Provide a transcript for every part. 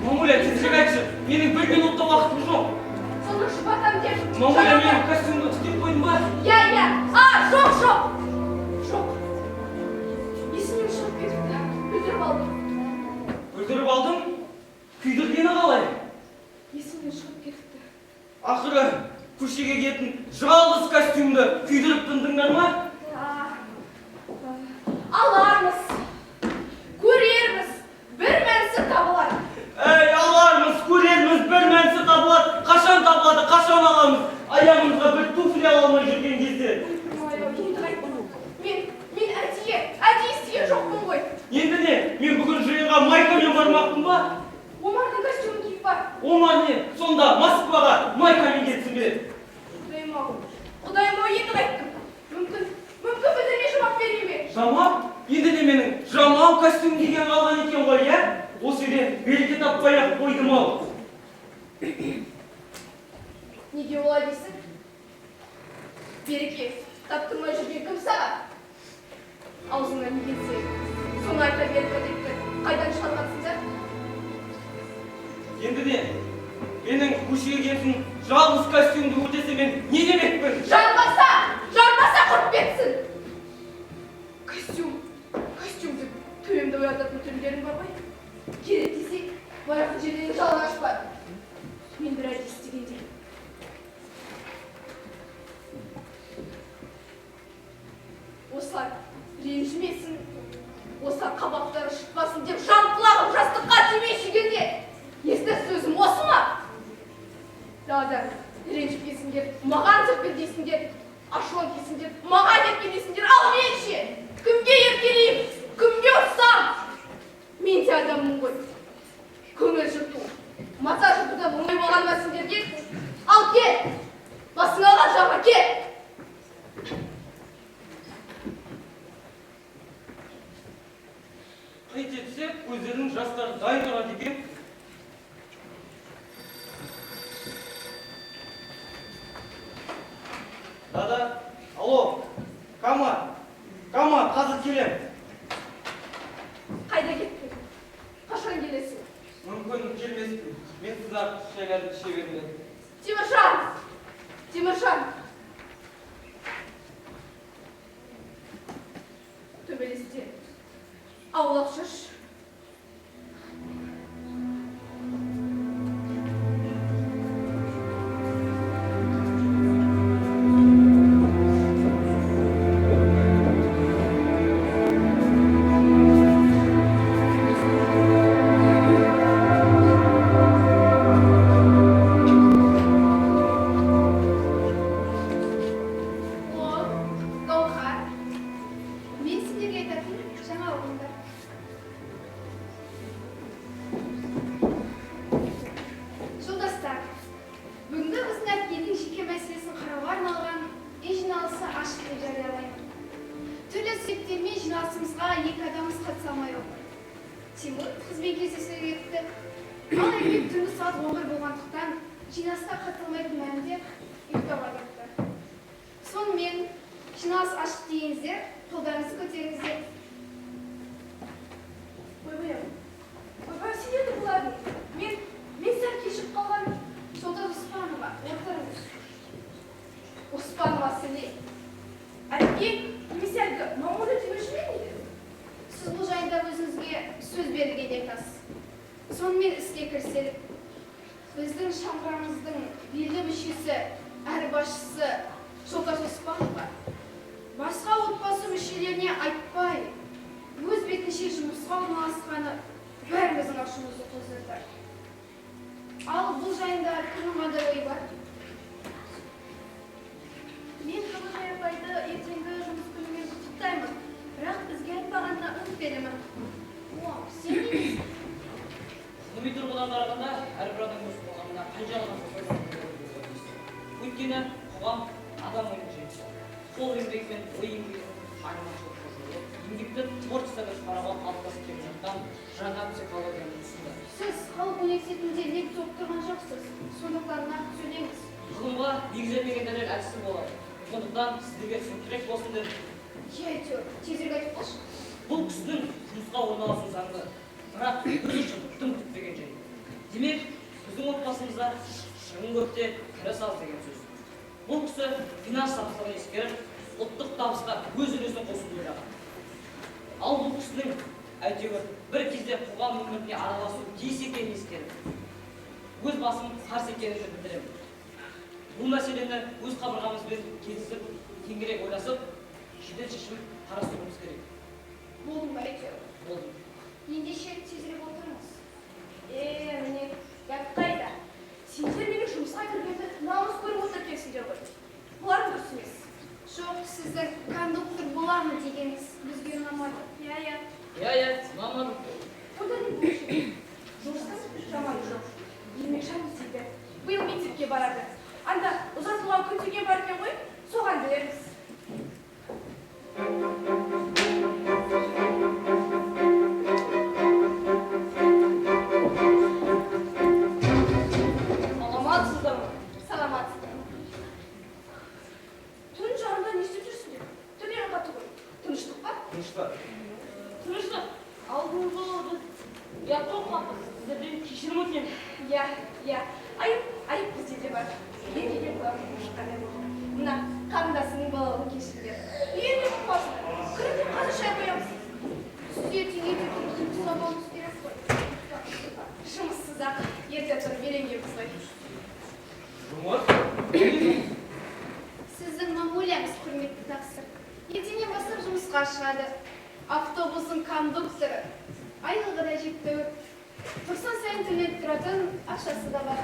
Мамуля, тезірек айтшы, менің бір минутта уақытым жоқ. Соны жұбатам деп. Мамуля, менің костюмді түтеп қойдың ба? Иә. Жоқ. Есімнен шығып кетіпті. Бүлдіріп алдым. Бүлдіріп алдым? Күйдіргені қалай? Есімнен шығып кетіпті. Ақыры, көшеге кетін жалғыз костюмді күйдіріп тындыңдар ма? Алармыз, көрерміз, бір мәнсі табылар. Алармыз, көрерміз, бір мәнсі табылар. Қашан табылады, қашан аламыз? Аяғымызға бір туфли ала алмай жүрген кезде. Енді қайттым. Мен әдейі істеген жоқпын ғой. Енді не? Мен бүгін жиынға майкамен бармақпын ба? Омардың костюмын киіп бар. Омар не? Сонда Москваға майкамен кетсін бе? Құдайым-ау, енді қайттым. Мүмкін білдірмей жауап берейін бе? Жамап? Енді не менің жамау костюм киген қалған екен ғой, иә? Осы үйде береке таппай-ақ қойдым-ау. Неге олай дейсің? Береке таптырмай жүрген кім саған? Аузыңнан не келсе, соны айта беріп әдетті қайдан шығарғансыңдар? Енді не? Менің көшеге келсін жалғыз костюмді өртесе мен не демекпін? Жармаса құрып кетсін! Костюмді төбемді оятатын түрлерің бар ғой? Керек десек, баяғы жерден жалын ашпа. Мен бір әдейі істегенде. Осылар ренжімесін, осылар қабақтары шықпасын деп жан құлағым жастыққа тимей жүргенде. Естір сөзім осы ма? Далада ренжіпкесіңдер, маған зіркілдейсіңдер, ашуан кесіңдер, маған еркелейсіңдер, ал мен ше? Кімге еркелейім, кімге ұрсам? Мен де адаммын ғой. Көңіл жұрту, маза жұртуда оңай болған ба сендерге? Ал кел, басың алған жаға кел. Қайт етсе, көздерінің жастары дайын тұрады екен. Дада, алло, Кама, қазір келем. Қайда кеттің? Қашан келесің? Мүмкін келмеспін. Мен сызар шайларды іше бермедім. Теміржан! Төбелесте аулақ жүрші. Тимур қызбен кездесуге кетті. Ал әйел түнгі сағат 11 болғандықтан жинасқа қатысылмайтын мәнінде ұйықтауға кетті. Сонымен жинас ашық дейініздер, қолдарыңызды көтеріңіздер. Ойбай, сен енді бұладың. Мен сәл кешіп қалған. Сонда Оспанова, отырыңыз. Оспанова сілей. Әлгі немесе әлгі мамуды түймешімен еді? Сіз бұл жайында өзіңізге сөз берілген екенсіз. Сонымен іске кіріселік. Біздің шаңырағымыздың белді мүшесі, әрі басшысы Шолташ Оспанова басқа отбасы мүшелеріне айтпай, өз бетінше жұмысқа орналасқаны бәріміздің ашуымызды қоздырды. Ал бұл жайында кімнің қандай ойы бар? Мен Қабылжай апайды ертеңгі жұмыс күнімен құттықтаймын. Бірақ бізге айтпағанына үміт беремін. Сен дейміз? Ғылыми тұрғыдан қарағанда әрбір адам өз қоғамына қай жағынан қосылады. Өйткені қоғам адам ойын жемісі. Сол еңбекпен ой еңбегінің айырмашылық қосылып, еңбекті творчествоға шығаруға қалыптасып келе жатқан жаңа психологияны ұсынды. Сіз халық университетінде лекция оқып тұрған жоқсыз. Сондықтан нақты сөйлеңіз. Ғылымға негізделмеген дәлел әлсіз болады. Сондықтан сіздерге түсініктірек болсын деп. Әйтеуір, тезірек айтып қалшы. Бұл кісінің жұмысқа орналасу заңды, бірақ өзі үшін тым күтпеген жай. айтқанда шығын көп те кірі аз деген сөз. Бұл кісі финанс саласына ескеріп, ұлттық табысқа өз үлесін қосуды ойлаған. Ал бұл кісінің әйтеуір бір кезде қоғам өміріне араласу тиіс екенін ескеріп, өз басым қарсы екенімді білдіремін. Бұл мәселені өз қабырғамызбен келісіп, кеңірек ойласып, жедел шешім қарастыруымыз керек. Болдың ба әйтеуір? Болдым. Ендеше тезірек отырыңыз. Міне, гәп қайда? Сендер менің жұмысқа кіргенді намыс көріп отыр екенсіңдер ғой. Бұлар дұрыс емес. Жоқ, сіздің кондуктор боламын дегеніңіз бізге ұнамады. Иә, ұнамады. Одан не болушы? Жұмыстың жаманы жоқ. Емек шамыз дейді. Биыл мектепке барады. Анда ұзатылған күтуге бар екен ғой, соған береміз. Саламатсыздар ма? Саламатсыздар. Түн жарымда не істеп жүрсіңдер? Төбенің қатты ғой. Тыныштық па? Тыныштық. Алдыңғы ұятқа қалды. Сіздерден кешірім өтінемін. Иә. Айып бізде де бар. Ендеге бұлардың шыққандай болды. Мына қарындасының балалығын кешірдер. Үйенде қылмасындар. Кірінде қазір шай қоямыз. Сізге теңге жұмыс сабағыңыз керек қой. Жұмыссыз-ақ ерте тұрып үйренгенбіз ғой. Жұмыс? Сіздің мамулямыз құрметті тақсыр. Ертеңнен бастап жұмысқа шығады. Автобустың кондукторы. Айлығы да жетеуір. Тұрсын сайын төленіп тұратын ақшасы да бар.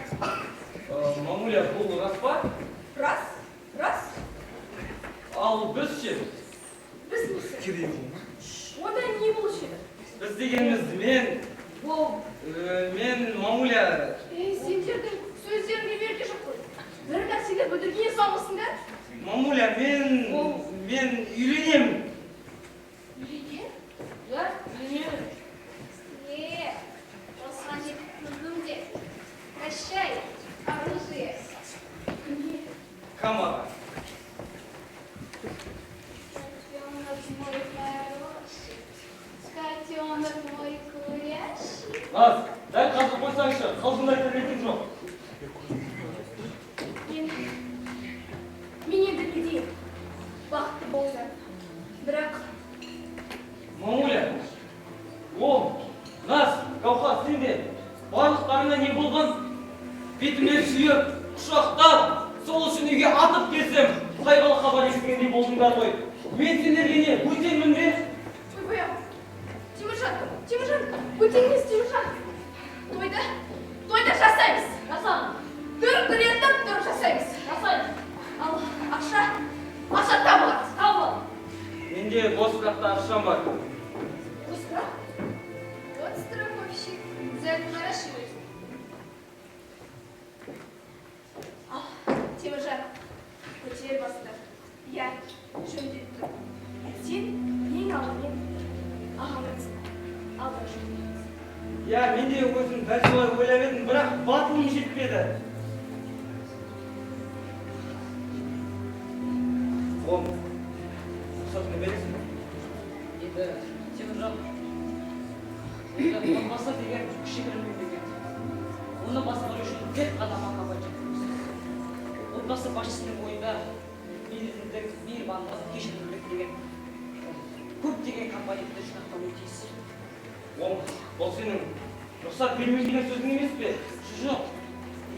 Мамуля, бұл рас па? Рас. Ал біз ше? Біз несі? Онда не болушы еді? Біз дегеніміз мен мамуля. Сендердің сөздеріңде берке жоқ қой. Бір нәрсеге бүдіргенен салмысыңдар. Мамуля, мен үйленемін. Үйленген? Иә, үйленемін. Осыған жетіп тұрдым де. Прощай, оружие. Камара. Котенок мой хороший, котенок мой курящий. Наз, дәл қазір қойсаңшы, қалжыңдай тәрбиетім жоқ. Мен енді білейін. Бақытты болды. Бірақ Мамуля, Наз, Гауһар, сенде барлықтарына не болған? Бетіме сүйіп, құшақтап, сол үшін үйге атып келсем, қайғылы хабар естігендей болдыңдар ғой. Мен сендерге не, бөтенмін бе? ойбай ау. Теміржан, бөтенмес Теміржан. Тойда жасаймыз. Түріп жасаймыз. Ал ақша табылады. Менде бос бірақта ақшам бар. Вот страховщик, за это хорошо. Теміржан, көтер басты. Иә, жөндеп тұр. Сен ең алдымен ағамызсың. Алда жөндеміз. Иә, мен де өзім дәл солай ойлап едім, бірақ батылым жетпеді. Рұқсатыңды бересің бе? Енді Теміржан, отбасы деген кішігірім мемлекет. Оны басқару үшін тек қана махаббат жеткіліксіз. Отбасы басшысының ойында мейірімділік, мейірбандық, кешірімділік деген көптеген компоненттер жинақталуы тиіс. Ол сенің рұқсат бермей деген сөзің емес пе? Жоқ,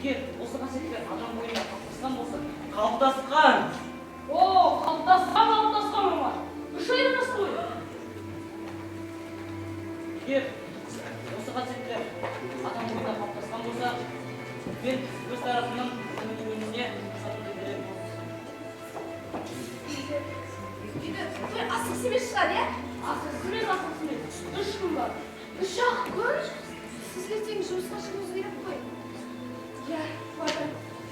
егер осы қасиеттер адам бойында қалыптасқан болса, Қалыптасқан! қалыптасқан ма? Үш айырмас қой. Егер осы қасиеттер адам бойында қалыптасқан болса, мен өз тарапымнан оның өміріне сатуды беремін. Той асықсы емес шығар, иә? Асықсыз емес. 3 күн бар. 3-ақ күн? Сіз ертең жұмысқа шығуыңыз керек қой. Иә, бата.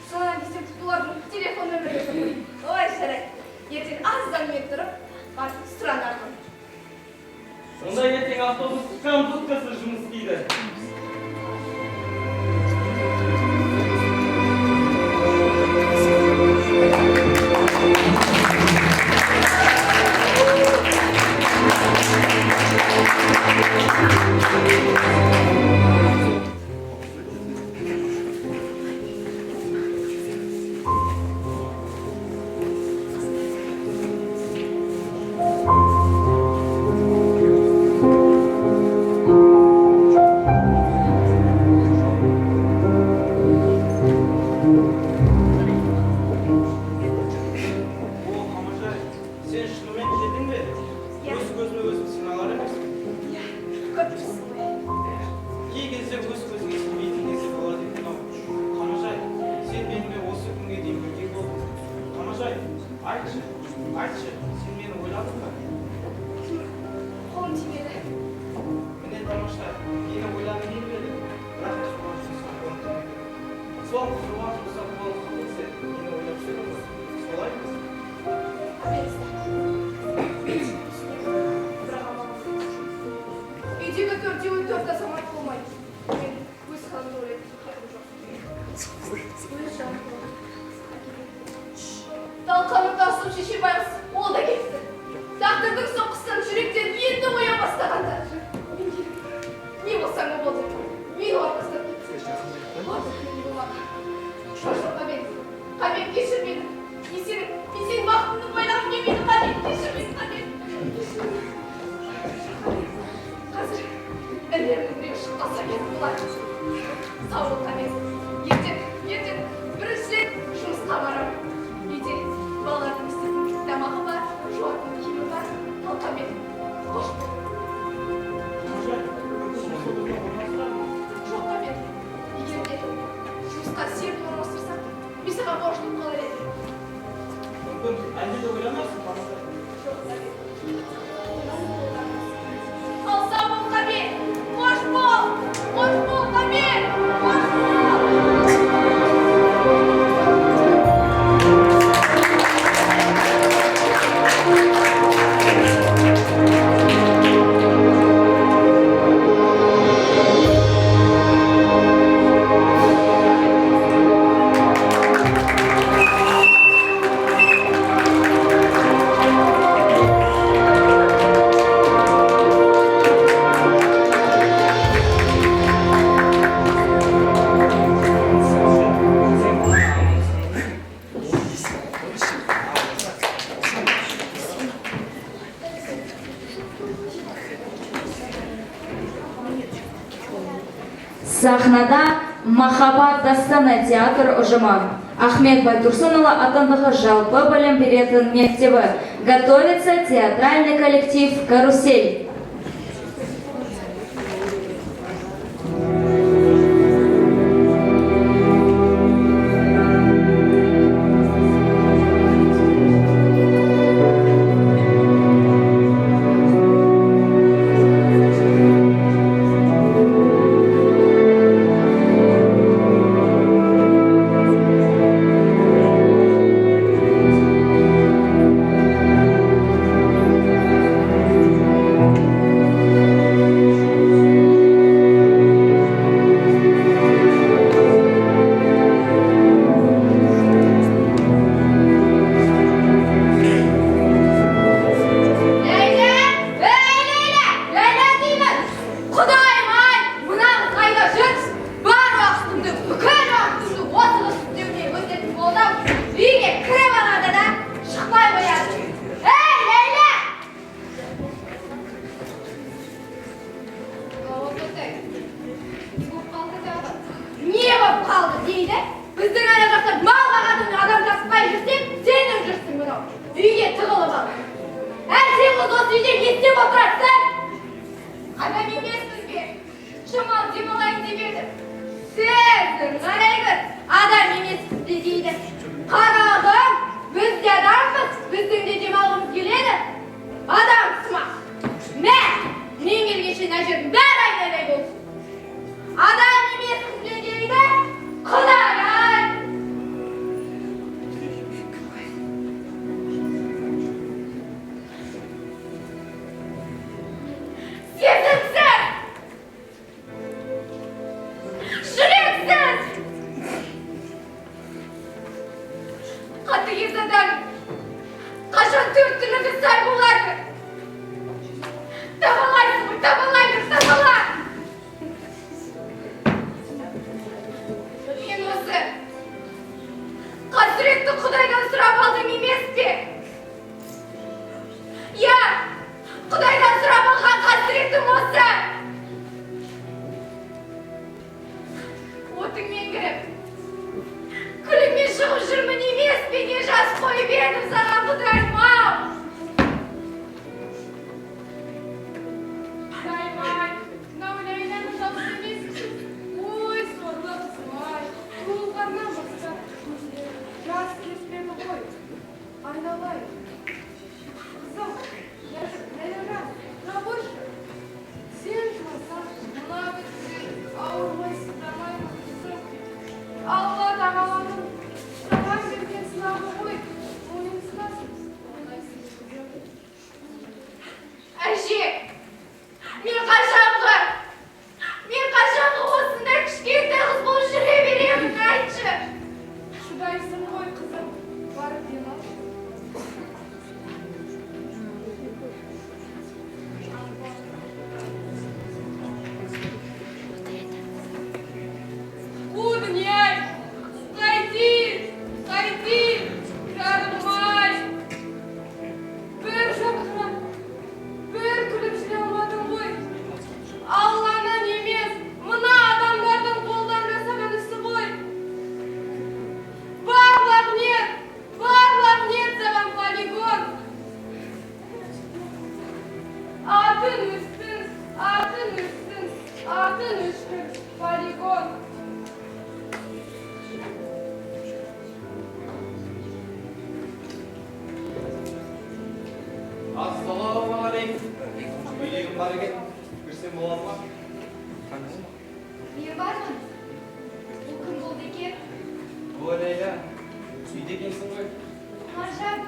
Содан десем бұлардың телефон нөмірі қой. Ой, жарайды. Ертең аздан мен тұрып, барып сұранармын. Сонда ертең автобус кондукторсы жұмыс істейді. Талқанын тасып шеше байғыз, ол да кетті. Тағдырдың соққысынан жүректен енді оя бастағанда. Не болсаң о болды, мен оған бастап кетсем. Артық мен болмады. Жоқ, Қабек кешір мені. Мен сенің бақытыңды байлағым келмейді, Қабек, кешір мені, Қабек. Қазір ілерінің біреу шыққаса кетіп болады. Сау бол, Қабек. Ертең біріншіден жұмысқа барамын. Үйде балалардың істейтін тамағы бар, жуатын киімі бар. Ал Қабек, қош бол. Жоқ, Қабек, егер де жұмысқа сен орналастырсаң, мен саған борышылып қалар едім. Мүмкін әлде де ойламайсың, Жоқ, Қабек. Ал сау бол, Қабек. Қош бол, Қабек. Қош бол. Сахнада Махаббат дастаны театр ұжымы Ахмет Байтурсынұлы атындағы жалпы білім беретін мектебі. Готовится театральный коллектив «Карусель». бар екен. Кірсем болады ма? Мен бармын. Бұл кім болды екен? Бұл Лейла. Үйде екенсің ғой. Маржан,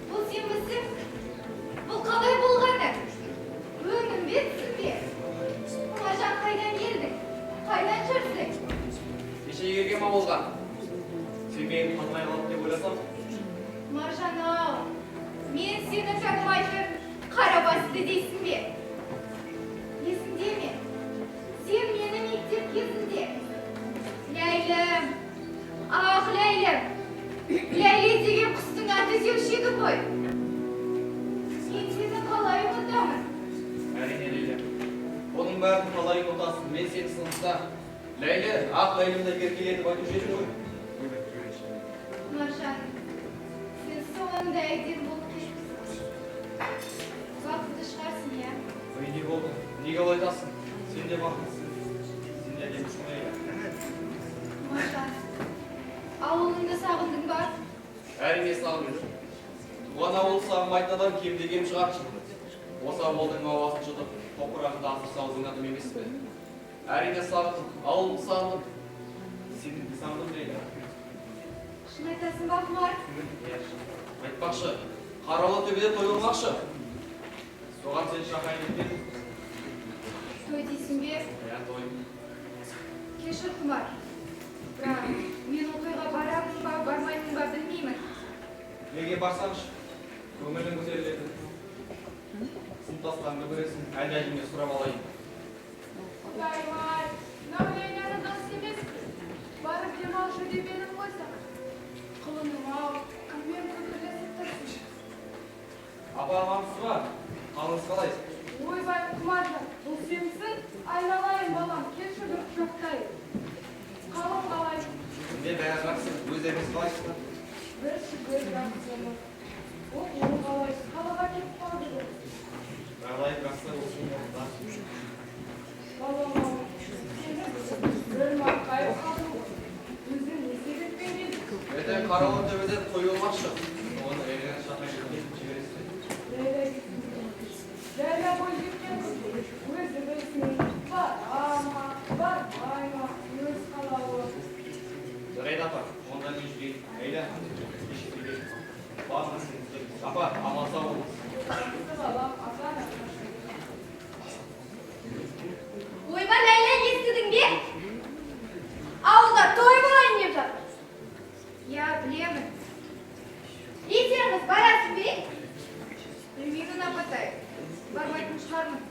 бұл сен бісің? Бұл қалай болғаны? Өңім бетсің бе? Маржан, қайдан келдің? Қайдан жүрсің? Кеше келген ма болған? Сен мені танымай қалып деп ойласам. Маржан-ау, мен сені танымайтын қара басты дейсің бе? Есіңде ме? Сен мені мектеп кезінде. Ләйлім, ах Ләйлім, Ләйлі деген құстың аты деуші еді ғой. Мен сені қалай ұмытамын? Әрине Лейла. Оның бәрін қалай ұмытасың? Мен сені сыныпта Ләйлі, ақ Ләйлімді еркелетіп айтып едім ғой. Маржан, сен соңында әдем болып кетіпсің. Бақытты шығарсың, иә? Ой, не болды? Неге олай айтасың? Сен де бақыттысың. Сен де әдемісің Лейла. Маржан, ауылыңды сағындың ба? Әрине сағындым. Туған ауыл сағынбайтын адам кемде кем шығар. Осы ауылдың ауасын жұтып, топырағында асыр салудың адам емес пе? Әрине сағындым, ауылымды сағындым. Сені де сағындым Лейла. Шын айтасың ба, Құмар? Айтпақшы, Қаралы төбеде той болмақшы. Соған сен шақайын еткен. Той дейсің бе? Той. Кешір, Құмар. Бірақ мен ол тойға барамын ба, бармаймын ба білмеймін. Неге барсаңшы, көңілің көтеріледі. Сыныптастарыңды көресің, әлде әжеңе сұрап алайын. Құдай-ай, мынау Лейляның дос емес пе? Барып демалшы деп едім ғой саған. Құлыным-ау, кіммен күлкілесіп тұрсың? Апа амансыз ба? Қалыңыз қалай? Ойбай, Құмаржан, бұл сенсің? Айналайын балам, келші бір құшақтайын. Қалың қалай? Не бәрі жақсы, өздеріңіз қалайсыздар? Бір шүкір жақсымыз. Оқуың қалай? Қалаға кетіп қалды ғой. Жағдай жақсы болсын да. Балам-ау, сені бір марқайып қалдың ғой. Өзің не себеппен едің? Ертең Қаралы төбеде той болмақшы. Оны Лейланың шақайын етіп жібересіздер. Ләйла бой жеткен қыз. Өзі білсін, бара ма, бармай ма, өз қалауы. Жарайды апа, онда мен жүрейін. Лейла, кешіп келейін. Барыңыз сендер. Апа, аман сау болыңыз. Жақсы балам, ата-ана. Ойба, Ләйлә, естідің бе? Ауылда той болайын деп жатыр. Я білемін. Есеңіз барасың бе? Білмеймін, апатай. Бармайтын шығармын.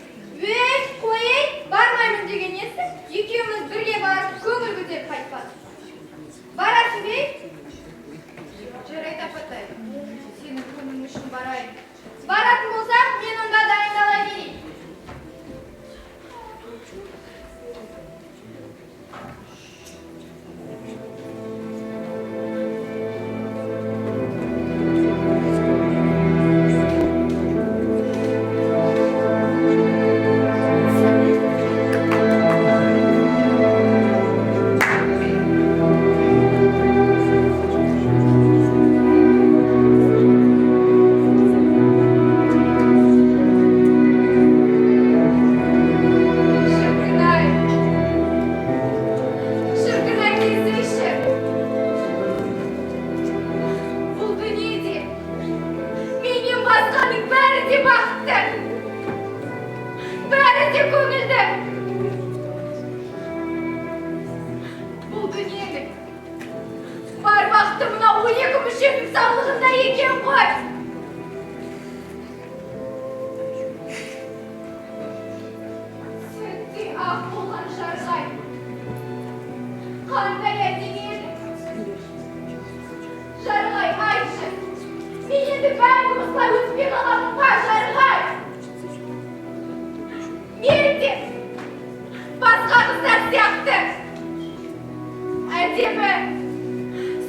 Өй, қойын, бармаймын деген несі? Екеуміз бірге барып, көңіл көтеріп қайтпадық. Барасың бе? Жарайды, апатай. Сенің көңілің үшін барайын. Баратын болсам, мен онда дайындала берейін.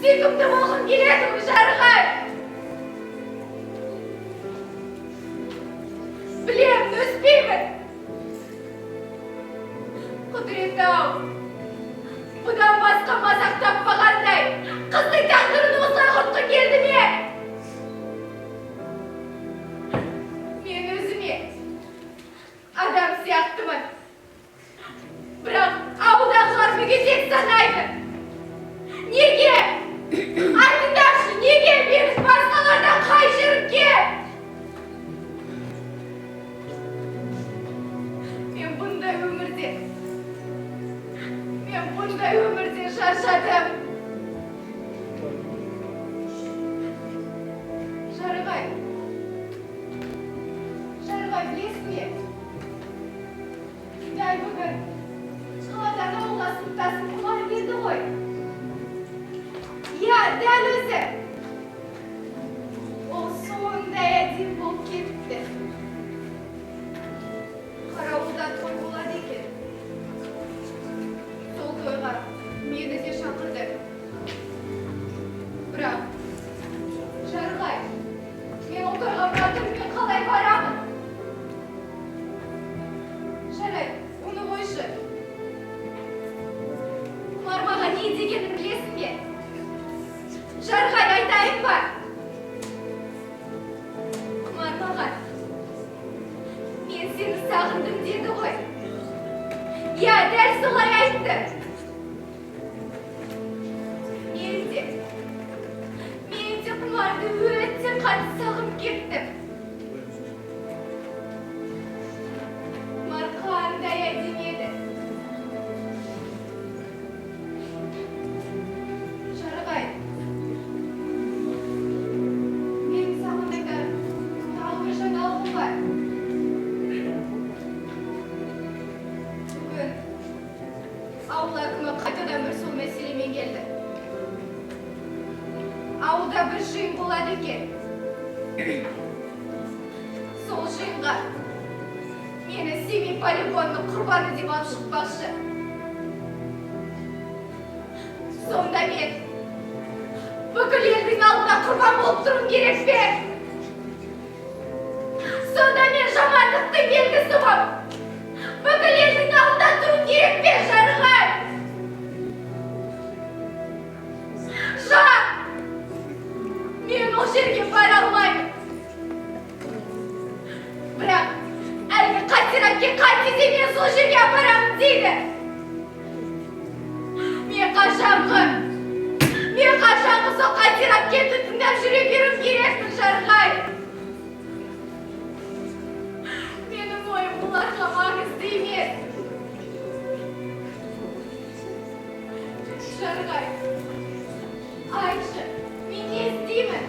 Сүйкімді болғым келеді, жарығай. Білемін, өспеймін. Құдіреті-ау, бұдан басқа мазақ таппағандай, қыздың тағдырын осылай құртқың келді ме? Мен өзіме адам санайды? Неге? Айтыңдаршы, неге менің басқалардан қай жерім кем? Мен бұндай өмірде шаршадым. Жарығай, білесің бе? Дәл бүгін қаладан ауылға сыныптасым құмар келді ғой. Я, дәл өзі. Ол сондай әдемі болып кетті. Қарауылда той болады екен. Сол тойға мені де шақырды. Бірақ, Жарығай, мен ол тойға мен қалай барамын? Жарайды, оны қойшы. Құмар маған не дегенін білесің бе? Жарығай, айтайын ба? Құмар маған, мен сені сағындым деді ғой. Я, дәл солай айтты. Мен де Құмарды өте қатты сағынып кеттім. Құмар қандай әдемі еді. Жарығай, менің сағындайда тағы бір жаңалығым бар. Бүгін ауыл әкімі қайтадан бір сол мәселемен келді. Ауылда бір жиын болады екен. Сол жиынға мені Семей полигонының құрбаны деп алып шықпақшы. Сонда мен бүкіл елдің алдында құрбан болып тұруым керек пе? Сонда мен жамандықтың белгісі болып бүкіл елдің алдында тұруым керек пе, Жарығай? Мен ол жерге бара алмаймын. Бірақ әлгі қасиратке қайтсе мен сол жерге апарамын дейді. Мен қашанғы сол қасиратке тыңдап жүре беруім керекпін, Жарығай. Менің ойым бұларға маңызды емес. Жарығай, айтшы, мен не істеймін?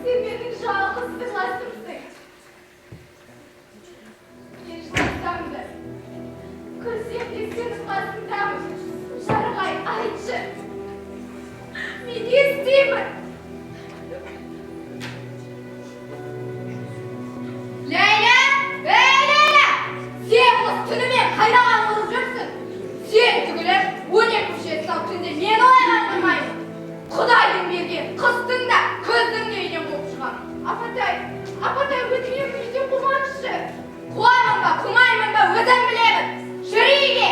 Сен менің жалғыз сырласымсың. Мен жыласам да, күлсем де сенің басыңдамын. Жарығай, айтшы, мен не істеймін? Ләйлә! Ләйлә! Сен осы түнімен қайраған болып жүрсің. Сен түгілі 12 мүшет сал түнде мен олайған қылмаймын. Құдайдың берген қыстың да күздің де үйден болып шығам. Апатай, өтінемін үйден қумаңызшы. Қуамын ба, қумаймын ба, өзім білемін. Жүрейге!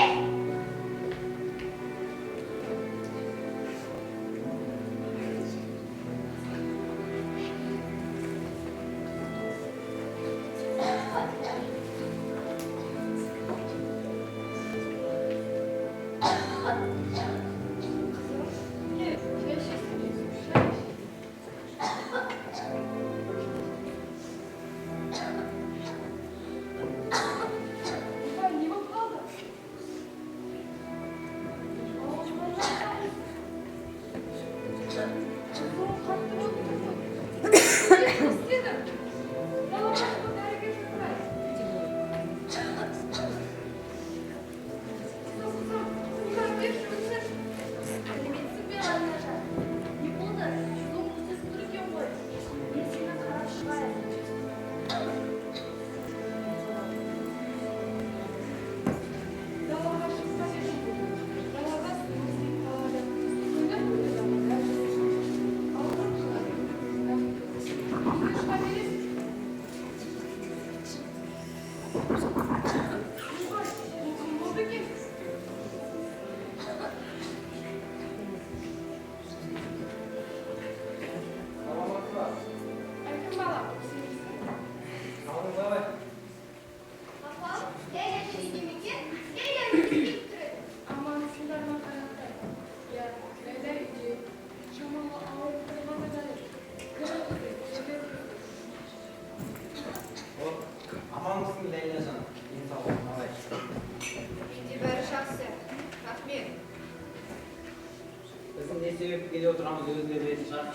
не себеп келе отырғанымыз өзіңе білетін шығар.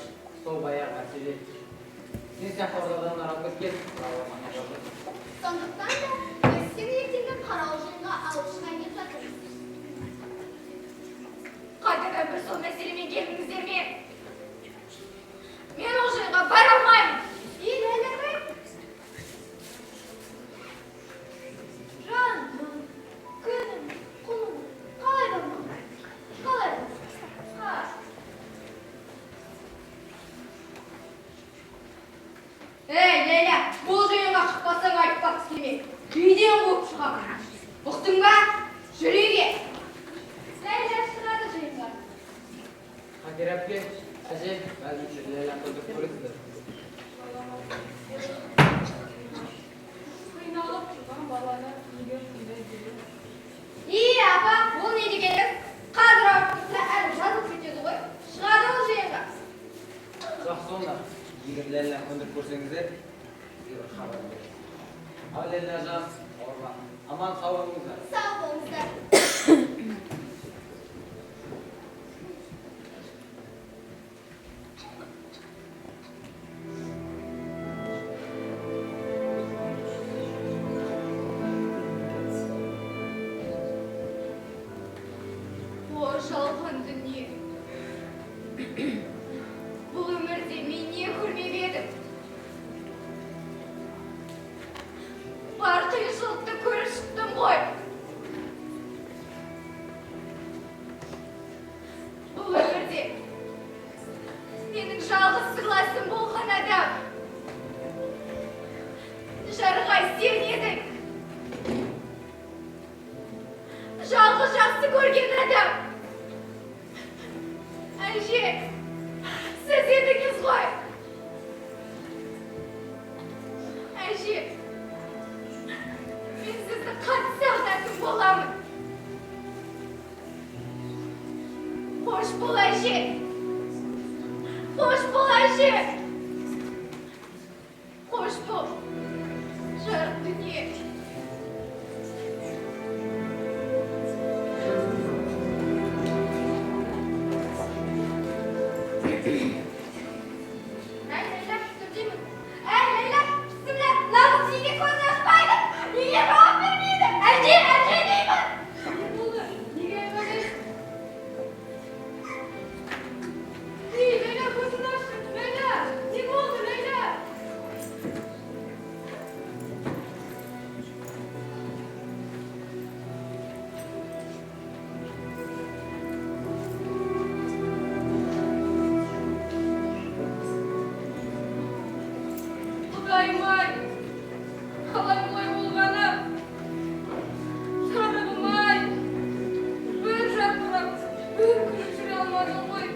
Сол баяғы мәселе. Сен сияқты ордадан аралап кеткен. Сондықтан да біз сені ертеңгі қаралы жиынға алып шығайын деп жатырмыз. Қайтадан бір сол мәселемен келдіңіздер ме? Мен ол жиынға бара алмаймын. Ләйләбай, жаным, күнім, құлым, қалай болмақ? Қалай болмақ? Ей, Лейла, бұл жиынға шықпасаң айтпақсы келмек. Үйден қуып шығамын. Ұқтың ба? Жүр үйге. Ләйлә шығады жиынға. Хакер әпке, әже, бәлкім Ләйлә қылдырып көресіздер. Қиналып тұрған баланы үйге қидай беру. Апа, ол не дегеніңіз? Қазір ауырып тұрса әлі жазылып кетеді ғой. Шығады ол жиынға. Жақсы онда, егер Ләйлә қылдырып көрсеңіздер, сізге хабар беремін. Ал Ләйлә жас, ауырған. Аман сау болыңыздар. Сау болыңыздар. О, жалған дүние. Бұл өмірде мен не көрмеп едім? Бар қиыншылықты көріп шықтым ғой. Бұл өмірде менің жалғыз сырласым болған адам. Жарғай сен едің. Жалғыз жақсы көрген адам. Әже, сіз едіңіз ғой. Әже, мен сізді қатты сағынатын боламын. Қош бол, әже. Қош бол, әже. Қош бол, жарық дүние. Ләйлә, түсірдеймін. Ләйлә, түсімлі, нағыз неге көзі ашпайды? Неге жауап бермейді? Әже деймін. Не болды? Неге айғайлайсың? Ей, Ләйлә, көзін ашшы. Ләйлә, не болды, Ләйлә? Құдайым-ай, қалай бұлай болғаны? Жарығым-ай, бір жарқырап, бір күліп жүре алмадың ғой.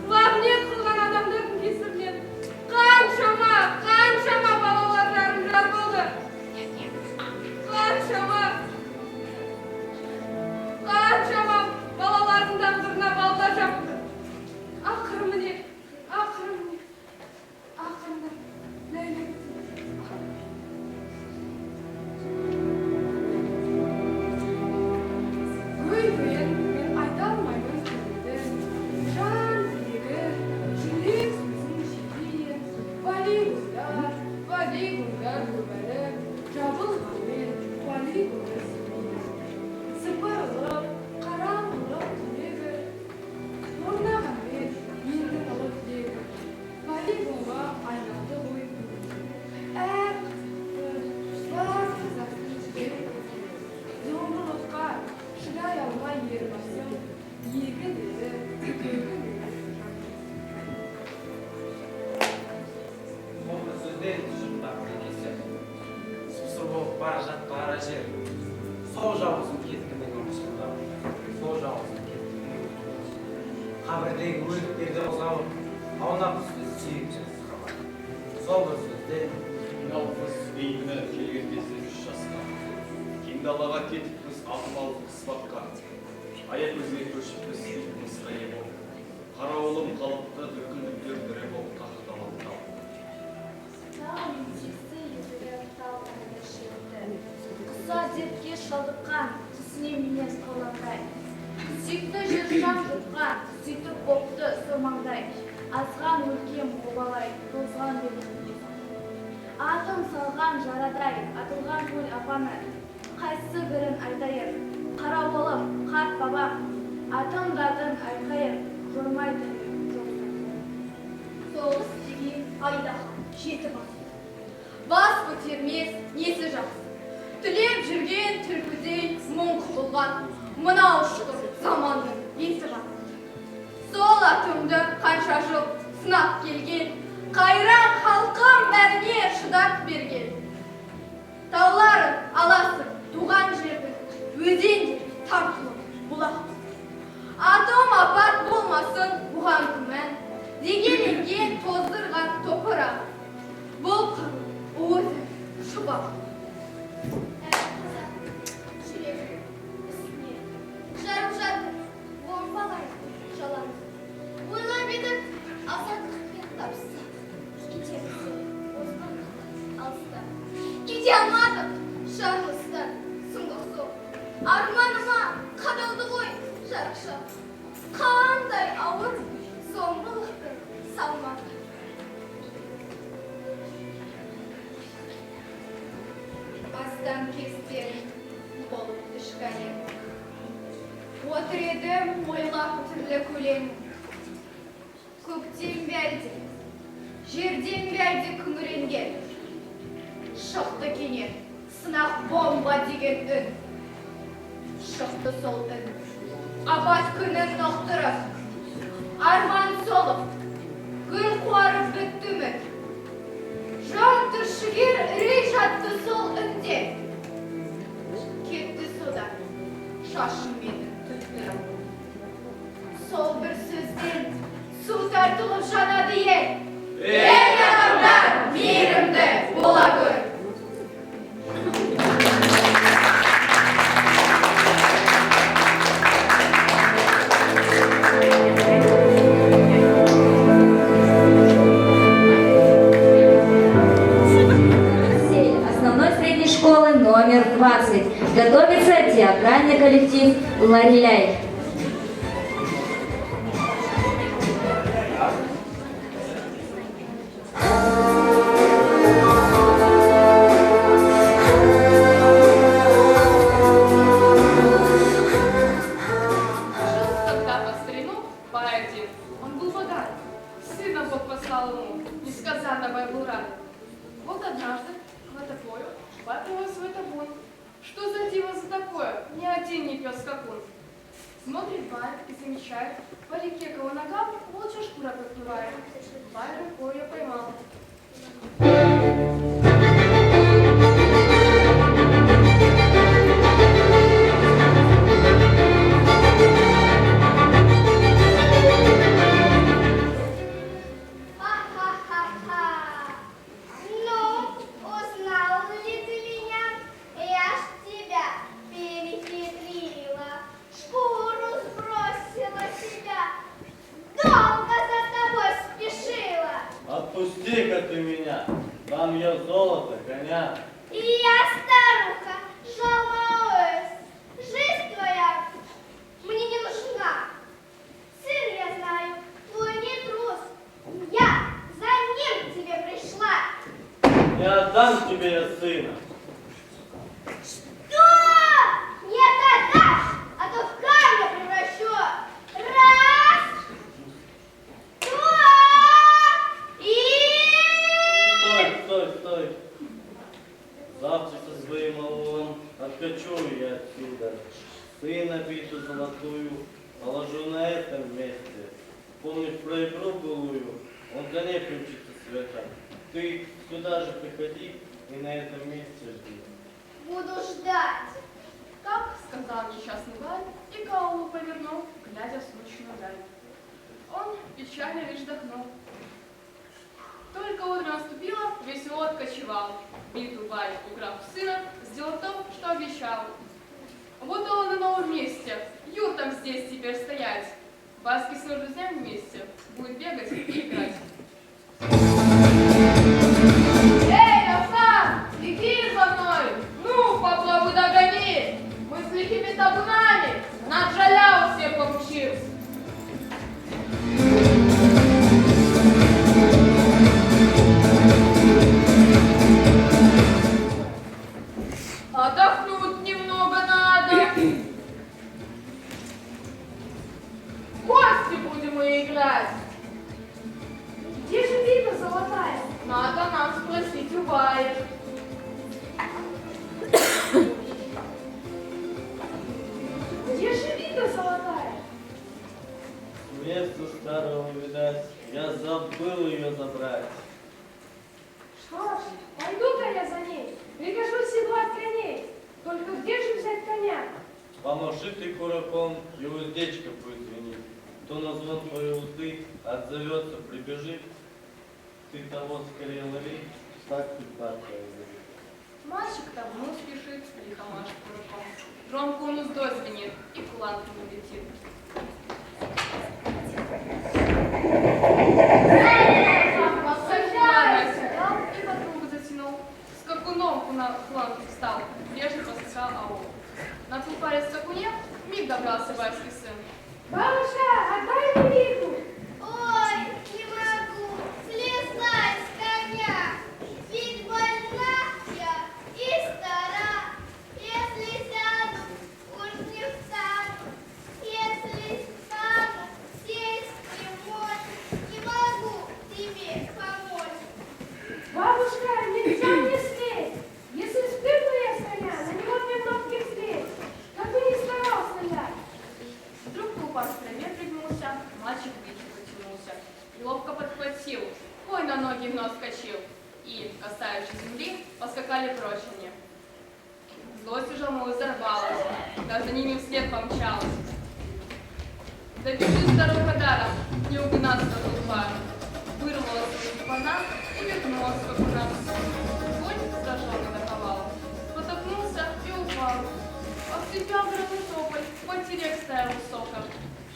Лағнет қылған адамдардың кесірінен қаншама балалар жарым жар болды. Қаншама балалардың тағдырына балта жапты. Ақыры ақырында Ләйлә. Көйгөйін мен айта алмаймын сөйледі. Жан жүрегі, жүрек сөзін жекейін. Полигондар көбәрі, жабылғанмен полигонды сүймейді. Сыпырылып, қараңғылық түнегі, орнағанмен елдің ұлы тілегі. Полигонға айналды ғой бүгін. Әр бар қазақтың жүрегі. Зомбылыққа шыдай алмай елбасым, екі деді, Осы сөзден шықтап денесі. Сұп-сұр болып бара жатқан жер. Сол жауызым кеткінің ұмышында. Сол жауызым кеткінің ұмышында. Қабірдегі өліктерді қозғалып, аунап түсті сүйіп жас хабар. Сол бір сөзден Жалғыз бейіні келген кезде 3 жасқа. Кең далаға кетіппіз атып алып қыспаққа. Аяқ өзге көшіппіз мысқа ие болып. Қарауылым қалыпты дүркілдіктер дүре болып тақырдалып. Құса дертке шалдыққан түсіне мінез қолаңдай. Сүйікті жыршан жұртқа, сөйтіп бопты сырмаңдай, азған өлкем обалай, тозған белгілі. Атым салған жарадай, атылған көл апаны, қайсы бірін айтайын, қара болым, қарт бабам, атымдардың айқайын, жормайды жоқса. Соғыс деген айдаһар, жеті бас көтермес несі жақсы. Түлеп жүрген түрпідей мұң құтылған, мынау ұшқыр заманның есі бар. Сол атымды қанша жыл сынап келген, қайран халқым бәріне шыдап берген. Тауларын аласың, туған жердің, өзендер тартылып бұлақ. Атым апат болмасын бұған күмән, дегеленген тоздырған топырақ. Бұл қыры өзі шұбақ. Жүрегім үстіне жарып жатыр, омбалай жаланы. Ойлап едім, азаттықпен табысса, кетерміз озбырлықтан алыста. Кете алмадым, шарлыстар, сұңғық сол. Арманыма қадалды ғой жарықша. Қандай ауыр зомбылықтың салмағы. Астан кестен болып түшкәнем. Отыр едім ойлап түрлі көлем. Көктен бәрде, жерден бәрде күңіренген. Шықты кенет, сынақ бомба деген үн. Шықты сол үн, апат күнін ноқтырып. Арман солып, күн қуарып бітті үміт. Жан түршігер үрей жатты сол үнде. Кетті сода, шашым мені түттіріп. Сол бір сөзден су тартылып жанады ел. Ей адамдар, мейірімді бола гөр. Основной средней школы номер 20. Готовится театральный коллектив «Лариляй». Когда-то в старину поэте он был богат, сына Бог послал ему, несказанного был рад. Вот однажды в это поле поднялся свой табун. Что за диво за такое? Ни один не пес как он. Смотрит барь и замечает, по реке кого ногам волчья шкура подплывает. Барь рукой ее поймал. Ха-ха-ха-ха. Ну, узнал ли ты меня? Я ж тебя перехитрила, шкуру сбросила себя, долго за тобой спешила. Отпусти-ка ты меня, дам я золото, коня. И я старуха, жалуюсь, жизнь твоя мне не нужна. Сын, я знаю, твой не трус, я за ним к тебе пришла. Не отдам тебе я сына. Что? Не отдашь, а то в камня превращу. Раз, два и... Стой, стой, стой. Завтра со своим аулом откачу я отсюда. Сына биту золотую положу на этом месте. Помнишь про игру былую? Он за ней примчится света. Ты сюда же приходи и на этом месте жди. Буду ждать. Так сказал несчастный барь и голову повернул, глядя в срочную даль. Он печально лишь вздохнул. Только утро наступило, весь род кочевал. Биту барь, украв сына, сделал то, что обещал. Вот он на новом месте, юртом здесь теперь стоять. Барский сын с друзьями вместе будет бегать и играть. Эй, овца, беги за мной! Ну, поплаву догони! Мы с лихими табунами над Жаляу В кости будем и играть. Где же Вита золотая? Надо нам спросить у Баев. Где же Вита золотая? Место старого, видать, я забыл ее забрать. Что ж, пойду-ка я за ней. Прикажу седлать коней. Только где же взять коня? Помаши ты кураком, и уздечка будет звенить. Кто на звон твоей узды отзовется, прибежит. Ты того скорее лови, так судьба твоя будет. Мальчик давно спешит, лихо машет кураком. Громко он уздой звенит и кулак ему летит. Сыграл и подругу затянул. Скакуном на фланг встал, прежде посыхал аул. На тупаре скакуне миг добрался байский сын. Бабушка, отдай мне Виту. Ой, не могу, слезай с коня, ведь больна я и стара. Если сяду, уж не встану, если встану, сесть не могу тебе помочь. Бабушка, нельзя мне слезть. Если спрыгну я с коня, на него мне ногти вслед. Как бы ни старался я. Вдруг тупо в траве пригнулся, мальчик к Вите потянулся. И ловко подхватил, ой, на ноги вновь вскочил. И, касаючись земли, поскакали прочь они. Злость уже, мол, взорвалась, да за ними вслед помчалась. Добежит старуха даром, не угнаться тут пар. Вырвалась из кабана и метнулась к окунам. Конь сраженный наковал, потопнулся и упал. Обцепял грозный тополь, потерек стоял высоко.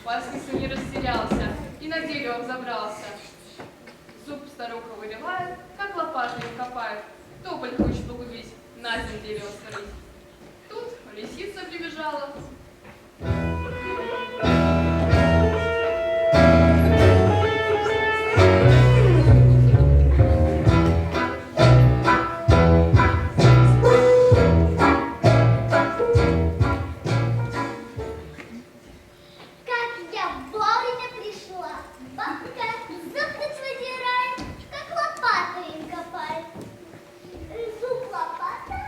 Пальский сын не растерялся и на дерево взобрался. Зуб старуха выливает, как лопатой им копает. Тополь хочет погубить, на землю дерево сварить. Тут лисица прибежала. Как я вовремя пришла, бабка зубы выдирает, как лопата им копает. Зуб лопата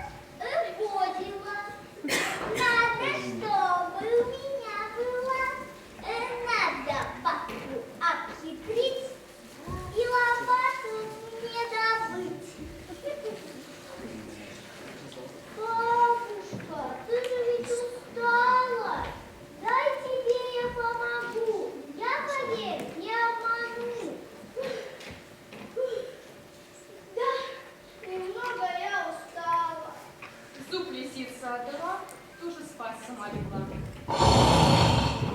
водила. Надо, чтобы у меня была. Надо бабку обхитрить и лопату мне добыть. Бабушка, ты же ведь устала. Дай тебе я помогу. Я, поверь, не обману. Да, немного я устала. Зуб лисица отдала, тоже спать сама легла.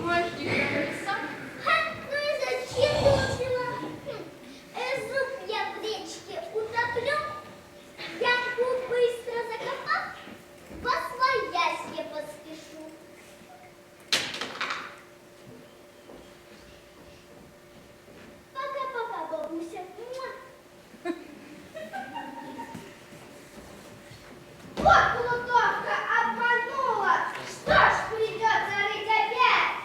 Моешь хитрая лиса, Ха, ну и зачем ты ушла? Зуб я в речке утоплю. Ямку быстро закопав, восвоясь я поспешу. Пока-пока, бабуся. Муа. Вот плутовка обманула. Что ж, придется рыть опять.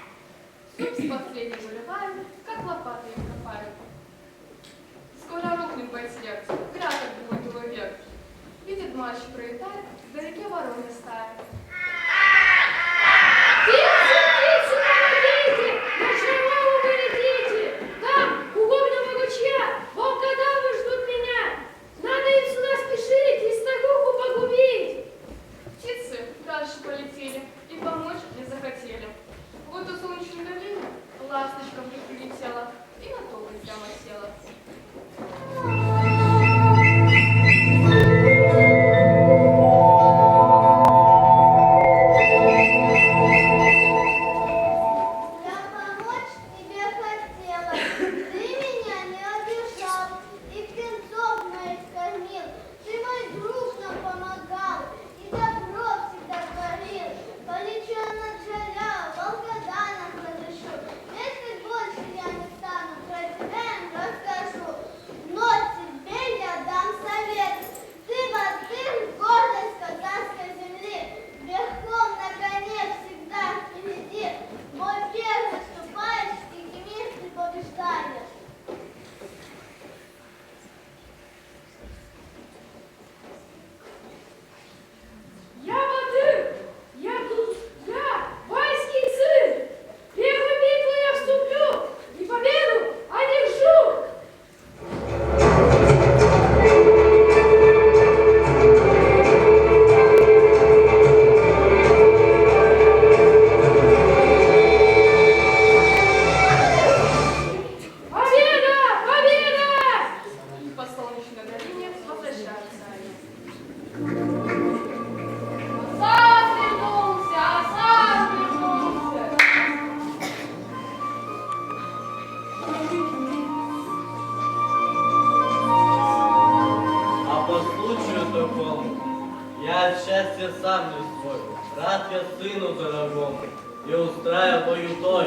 сыну дорогому и устраиваю той.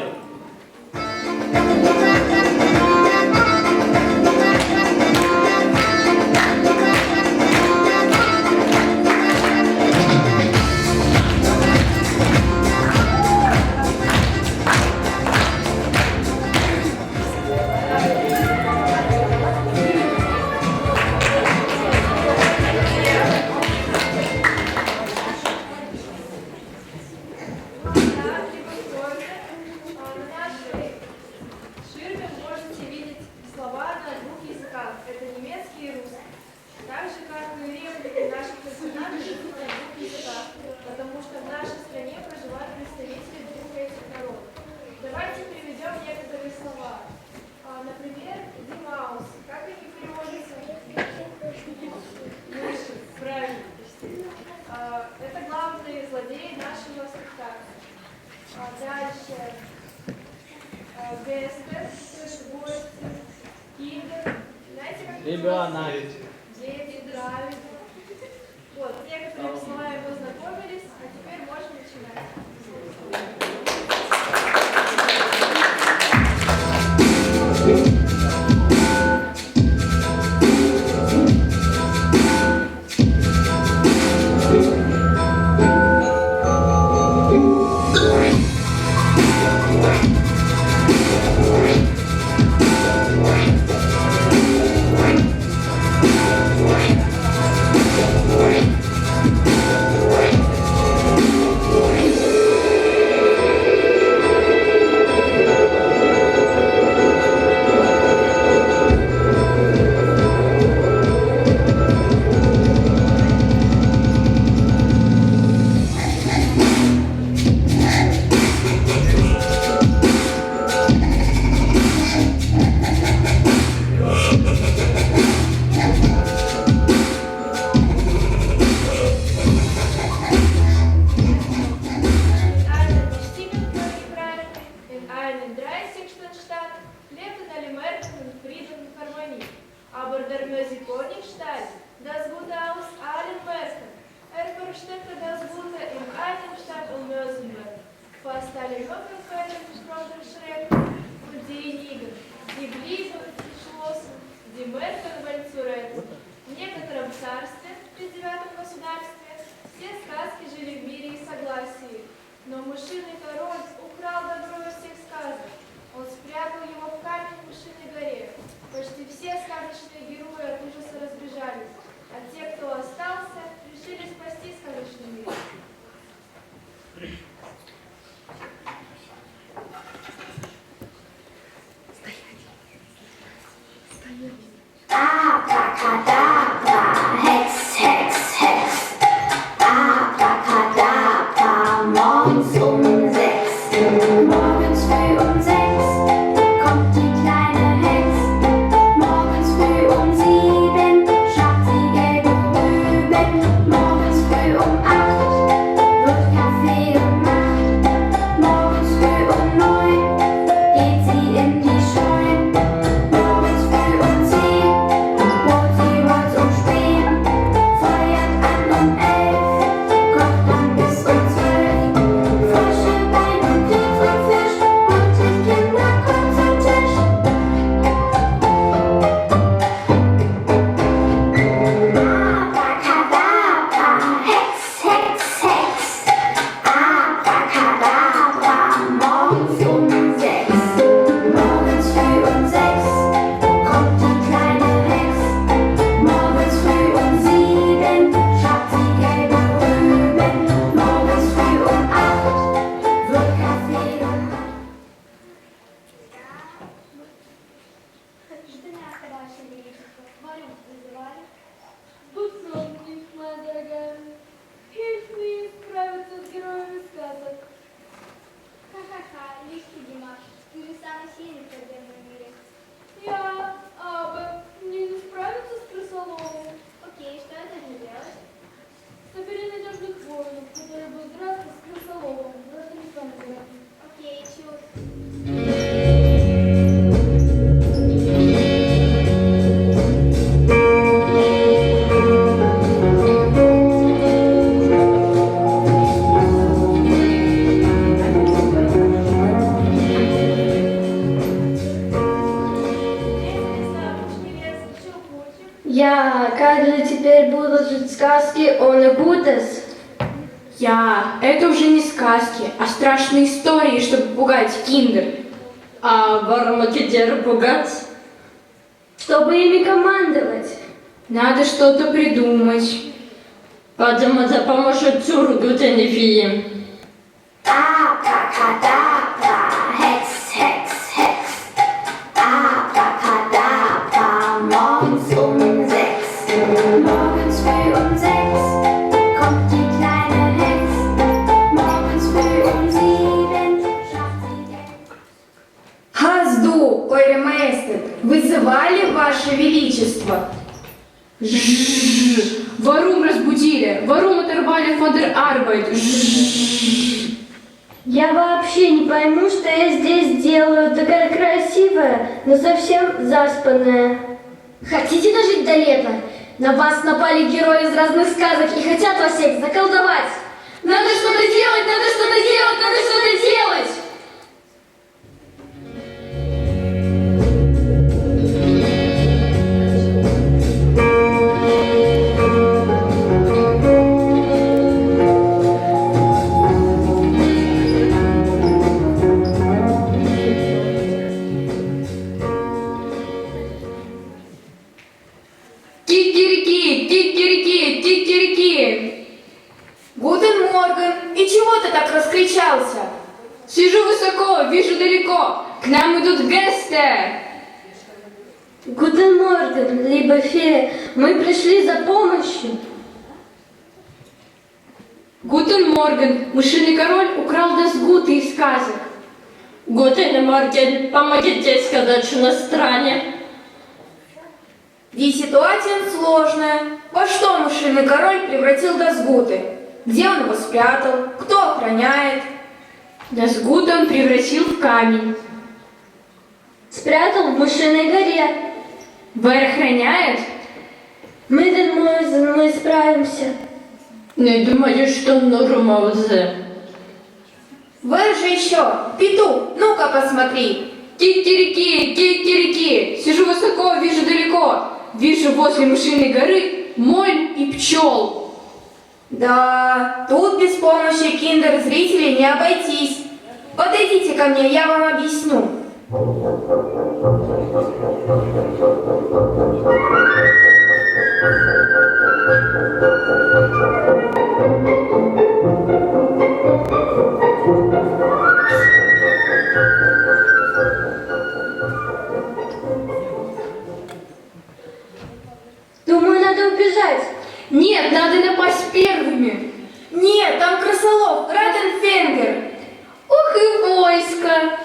На нашей ширме можете видеть слова на двух языках. Это немецкий и русский. Так же, как и реплики наших персонажей живут на двух языках, потому что в нашей стране проживают представители двух этих народов. Давайте приведем некоторые слова. Например, Димаус. Как они переводятся? Мыши. Правильно. Это главные злодеи нашего спектакля. Дальше. Гестер, гости, киндер. Знаете, как Ребенок. дети, правильно. Вот, с некоторыми словами познакомились, а теперь можем начинать. В некотором царстве, при девятом государстве, все сказки жили в мире и согласии. Но мышиный король украл добро из всех сказок. Он спрятал его в камень в Мышиной горе. Почти все сказочные герои от ужаса разбежались, а те, кто остался, решили спасти сказочный мир. Abracadabra, Hex, Hex, Hex. Abracadabra, morgens 6. Morgens früh 6 kommt die kleine Hex. Morgens früh 7 schnappt sie gelbe Rüben. Morgens früh 8 wird Kaffee gemacht. Morgens früh 9 geht sie in die Scheunen. Morgens früh 10 holt sie Holz und Spähen, feuert an 11, kocht dann bis 12. сказки он и Гутес? Это уже не сказки, а страшные истории, чтобы пугать киндер. А Бармакедер пугать? Чтобы ими командовать. Надо что-то придумать. Подумать поможет Цургу Тенефием. Abracadabra, Hex, Hex, Hex. Abracadabra, morgens 6. Morgens früh 6 kommt die kleine Hex. Morgens früh 7 schafft sie den. Хазду, Койремейстер, вызывали Ваше Величество? Варум разбудили, Варум оторвали фодер Арбайт. Я вообще не пойму, что я здесь делаю. Такая красивая, но совсем заспанная. Хотите дожить до лета? На вас напали герои из разных сказок и хотят вас всех заколдовать. Надо что-то делать, надо что-то делать, надо что-то делать! Кикирики, кикирики, кикирики! Гутен Морган, и чего ты так раскричался? Сижу высоко, вижу далеко, к нам идут гесты! Гутен Морген, либо фея, мы пришли за помощью. Гутен Морган, мышиный король украл нас Гуты из сказок. Гутен Морген, помогите сказать, что на стране. И ситуация сложная. Во что мышиный король превратил Дасгуты? Где он его спрятал? Кто охраняет? Дасгута он превратил в камень. Спрятал в мышиной горе. Вэр охраняет? Мы справимся. Не думаю, что нормалзе. Вэр же еще. Петух, ну-ка посмотри. Кикирики, кикирики. Сижу высоко, вижу далеко. Вижу возле мышиной горы моль и пчел. Да, тут без помощи киндер-зрителей не обойтись. Подойдите ко мне, я вам объясню. Думаю, надо убежать. Нет, надо напасть первыми. Нет, там крысолов, Раденфенгер. Ух и войско!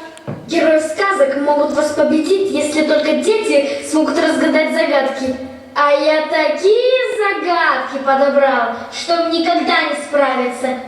Герои сказок могут вас победить, если только дети смогут разгадать загадки. А я такие загадки подобрал, что им никогда не справиться.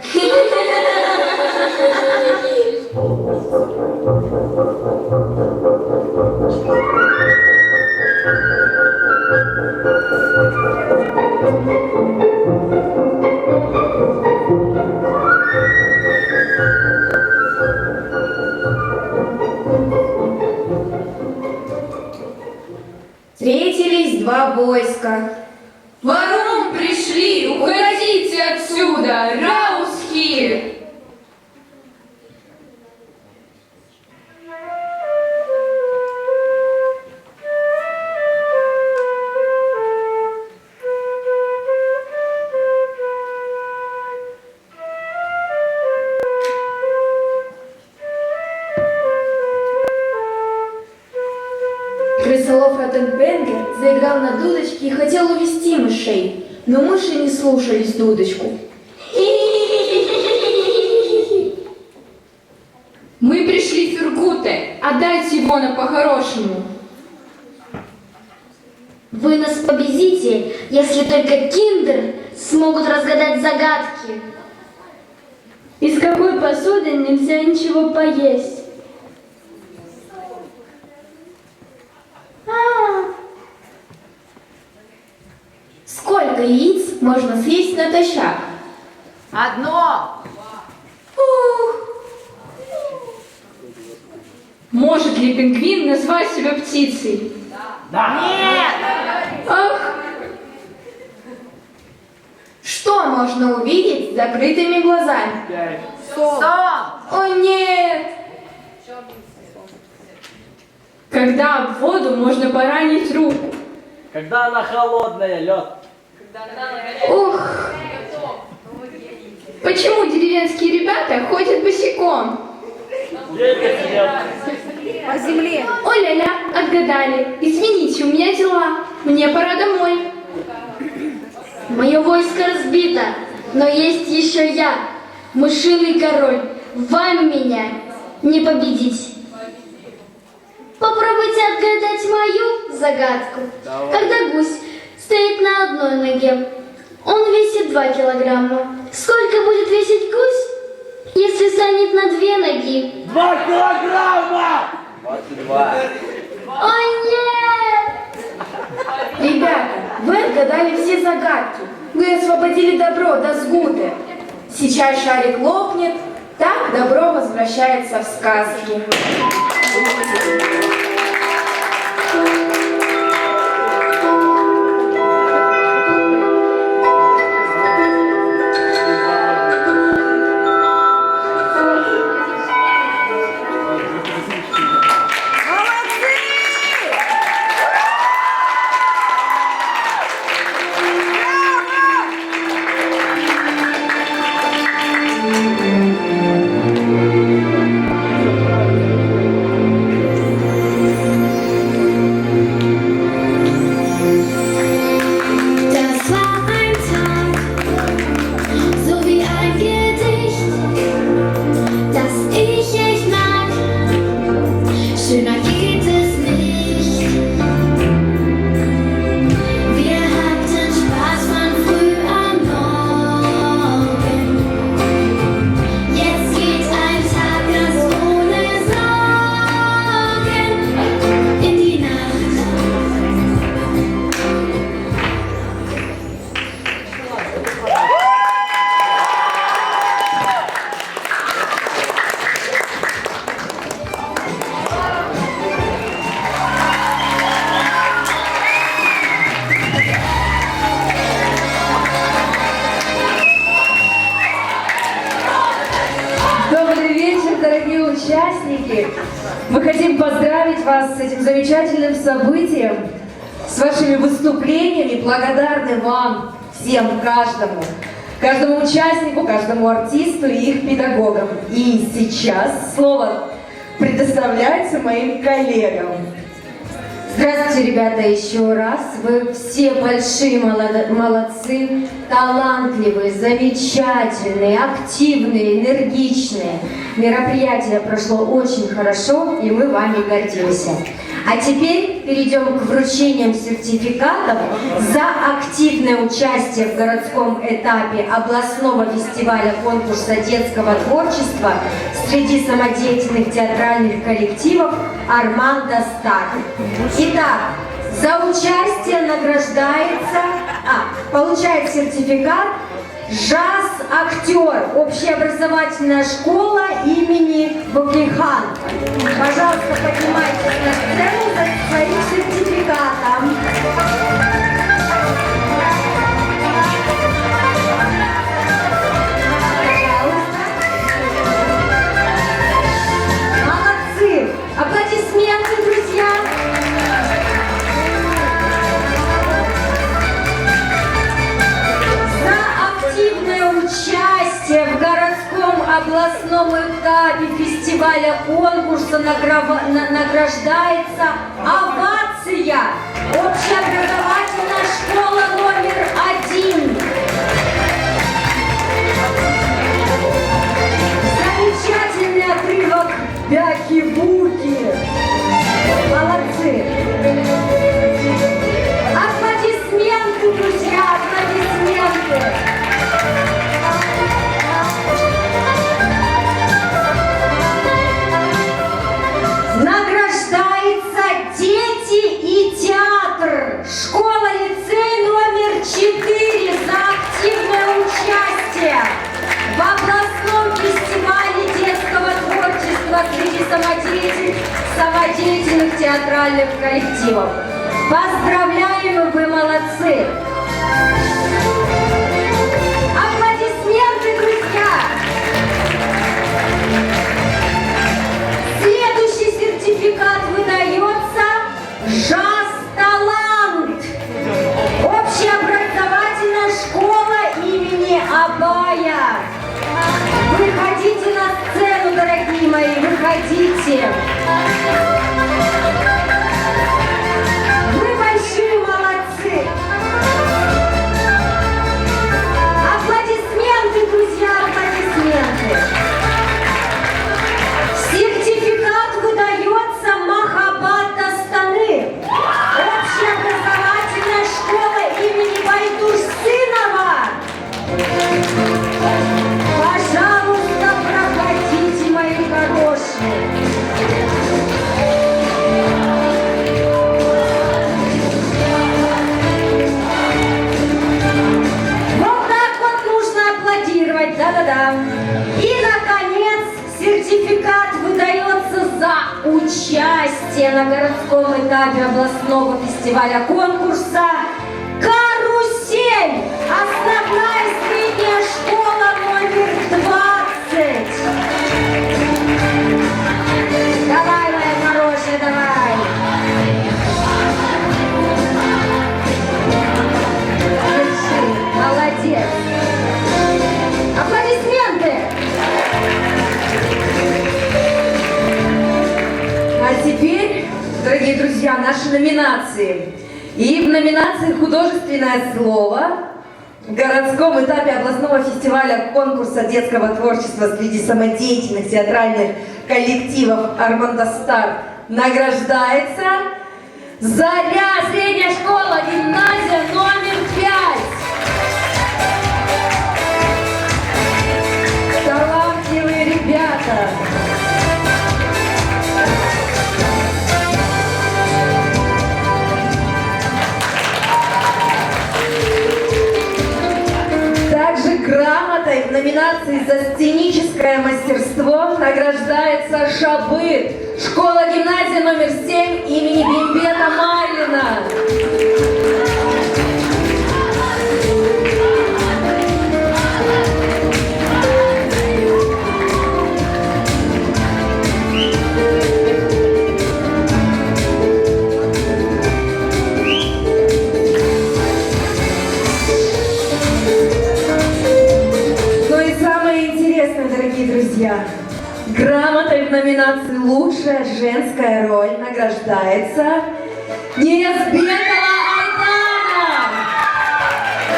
Встретились два войска. Варум пришли, уходите отсюда, Раусхи! Крысолов Ротенбенгер заиграл на дудочке и хотел увести мышей, но мыши не слушались дудочку. Мы пришли в Фергуте, отдайте его на по-хорошему. Вы нас победите, если только киндер смогут разгадать загадки. Из какой посуды нельзя ничего поесть? Сколько яиц можно съесть натощак? Одно. Может ли пингвин назвать себя птицей? Нет. Ах! можно увидеть с закрытыми глазами. О нет! Когда об воду можно поранить руку. Когда она холодная, лед. Ух! Почему деревенские ребята ходят босиком? По земле. О-ля-ля, отгадали. Извините, у меня дела. Мне пора домой. Мое войско разбито, но есть еще я, мышиный король. Вам меня не победить. Попробуйте отгадать мою загадку. Когда гусь стоит на одной ноге, он весит 2 килограмма. Сколько будет весить гусь, если станет на 2 ноги? 2 килограмма! 22. О нет! Ребята, вы отгадали все загадки. Вы освободили добро до сгуты. Сейчас шарик лопнет, так добро возвращается в сказки. Das war ein Tag, so wie ein Gedicht, das ich echt mag. Schöner geht es nicht. Wir hatten Spaß von früh am Morgen. Jetzt geht ein Tag ganz ohne Sorgen in die Nacht. Добрый вечер, дорогие участники! Мы хотим поздравить вас с этим замечательным событием, с вашими выступлениями. Благодарны вам, всем, каждому участнику, каждому артисту и их педагогам. И сейчас слово предоставляется моим коллегам. Здравствуйте, ребята, еще раз. Вы все большие молодцы, талантливые, замечательные, активные, энергичные. Мероприятие прошло очень хорошо, и мы вами гордимся. А теперь перейдем к вручениям сертификатов за активное участие в городском этапе областного фестиваля конкурса детского творчества среди самодеятельных театральных коллективов «Армандо Стар». Итак, за участие получает сертификат «Жаз-актер», общеобразовательная школа имени Баклихан. Пожалуйста, поднимайтесь на сцену за своим сертификатом. Молодцы! Аплодисменты, друзья! Участие в городском областном этапе фестиваля конкурса награждается «Овация» общеобразовательная школа номер 1. Замечательный отрывок «Бяки-буки». Молодцы! Аплодисменты, друзья, аплодисменты! Награждается «Дети и театр», школа-лицей номер 4 за активное участие в областном фестивале детского творчества среди самодеятельных театральных коллективов. Поздравляем, вы молодцы! участие на городском этапе областного фестиваля конкурса «Карусель». Основная средняя школа номер 20. Давай, моя хорошая, давай. Молодец. Аплодисменты. А теперь, дорогие друзья, наши номинации. И в номинации «Художественное слово» в городском этапе областного фестиваля конкурса детского творчества среди самодеятельных театральных коллективов «Армандо Стар» награждается «Заря», средняя школа, гимназия номер 5. Талантливые ребята. Также грамотой в номинации «За сценическое мастерство» награждается Шабыт, школа-гимназия номер 7 имени Бимбета Майлина. Дорогие друзья, грамотой в номинации «Лучшая женская роль» награждается Неязбекова Айдана,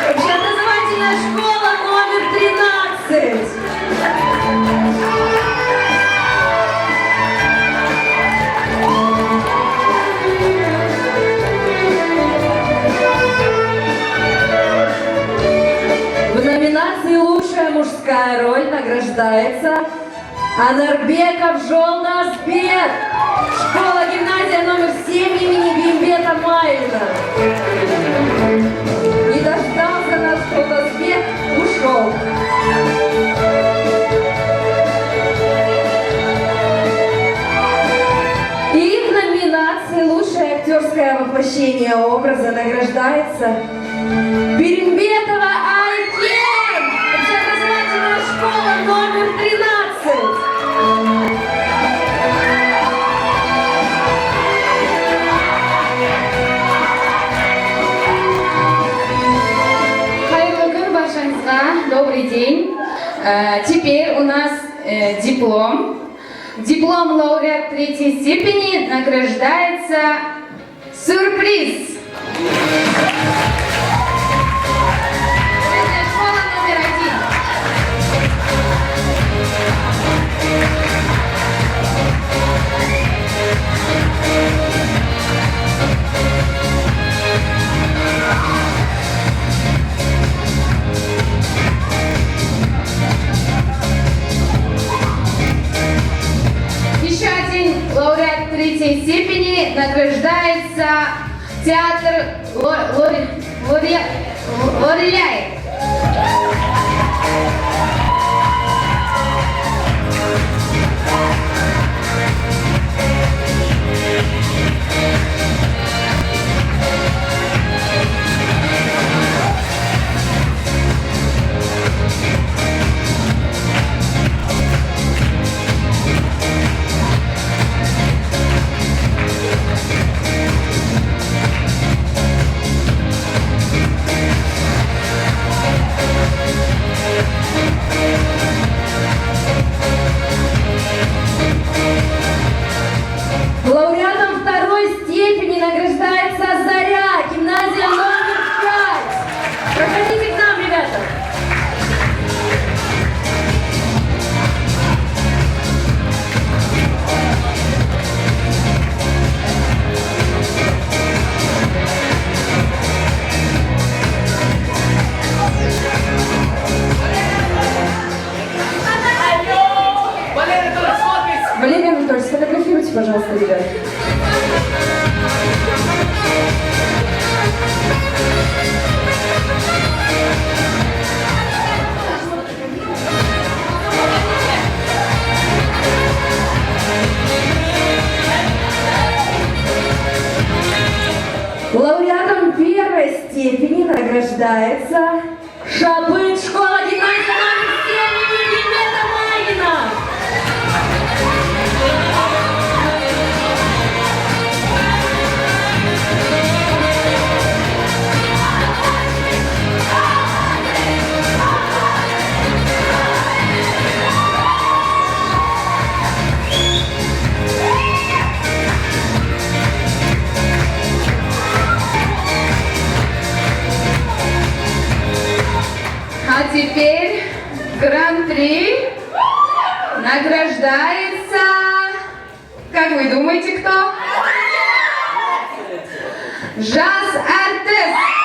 общеобразовательная школа номер 13. В номинации «Лучшая мужская роль» награждается Анарбеков Жолдасбек, школа-гимназия номер 7 имени Бимбета Майлина. Не дождался нас Жолдасбек, ушел. И в номинации «Лучшее актерское воплощение образа» награждается Беримбетова Айкен, общеобразовательная школа номер 13. Хайырлы күн баршаңызға, добрый день. Теперь у нас диплом. Диплом лауреат 3-й степени награждается сюрприз. Средняя школа номер 1. Еще один лауреат 3-й степени награждается театр Лореляй. Лауреатом 2-й степени награждается Заря, гимназия номер 5. Проходите к нам, ребята. Валерий Анатольевич, сфотографируйте, пожалуйста, ребят. степени награждается Шабыт школа гимназии номер 7 имени Гимета Майнина. А теперь гран-при награждается... Как вы думаете, кто? Жас Артес.